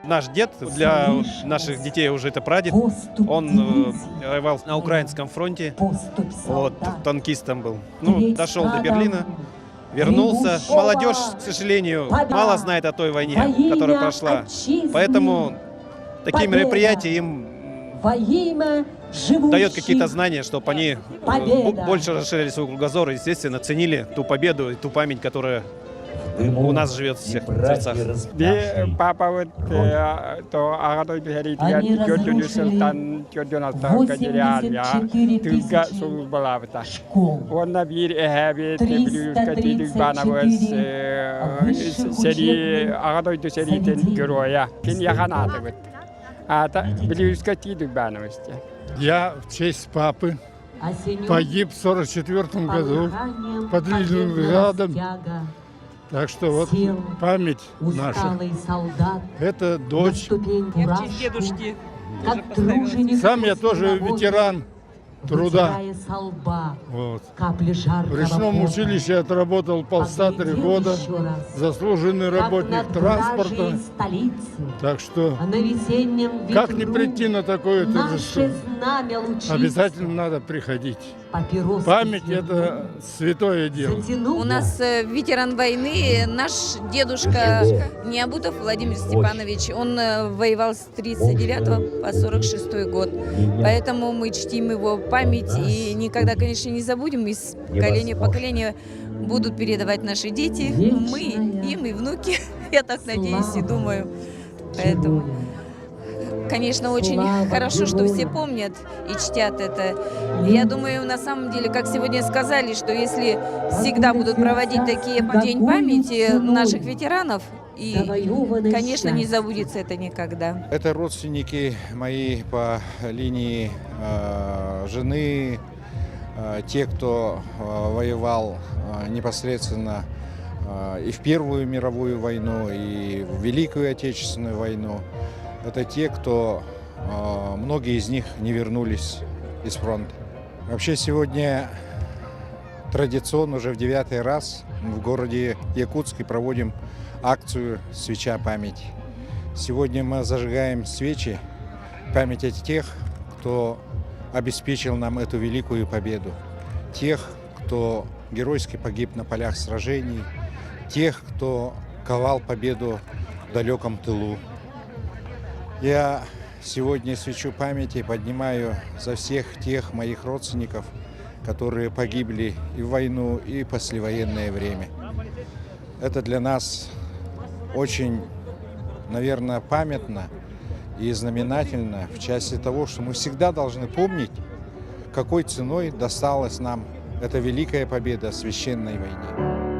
Наш дед, для наших детей уже это прадед, он воевал на украинском фронте, вот, танкистом был. Ну, дошел до Берлина, вернулся. Молодежь, к сожалению, мало знает о той войне, которая прошла. Поэтому такие мероприятия им дает какие-то знания, чтобы они больше расширили свой кругозор и, естественно, ценили ту победу и ту память, которая у нас живет в всех сердцах. Папа вот то агадой бихарития Джорджу Султан Джорджу Кадириан туга сулбалавта. Он набир эхабит блюзка тидик банавас сери агадой до серитен героя. Кин яханата вот. А блюзка тидик банавасти. Я в честь папы погиб в 1944 году под Ленинградом. Так что вот память наша. Это дочь. Я в честь дедушки тоже поставила. Сам я тоже ветеран труда. Вот. В речном училище отработал 1,5 года. Заслуженный работник транспорта. Так что как не прийти на такое торжество? Обязательно надо приходить. Память – это святое дело. У нас ветеран войны, наш дедушка Необутов Владимир Степанович. Он воевал с 39 по 46 год. Поэтому мы чтим его память и никогда, конечно, не забудем. Из поколения в поколение будут передавать наши дети, мы, им и внуки. Я так надеюсь и думаю. Поэтому, конечно, очень хорошо, что все помнят и чтят это. Я думаю, на самом деле, как сегодня сказали, что если всегда будут проводить такие День памяти наших ветеранов, и, конечно, не забудется это никогда. Это родственники мои по линии жены, те, кто воевал непосредственно и в Первую мировую войну, и в Великую Отечественную войну. Это те, кто, многие из них не вернулись из фронта. Вообще сегодня традиционно уже в 9-й раз в городе Якутске проводим акцию «Свеча памяти». Сегодня мы зажигаем свечи в память о тех, кто обеспечил нам эту великую победу. Тех, кто геройски погиб на полях сражений, тех, кто ковал победу в далеком тылу. Я сегодня свечу памяти поднимаю за всех тех моих родственников, которые погибли и в войну, и в послевоенное время. Это для нас очень, наверное, памятно и знаменательно в части того, что мы всегда должны помнить, какой ценой досталась нам эта великая победа в священной войне.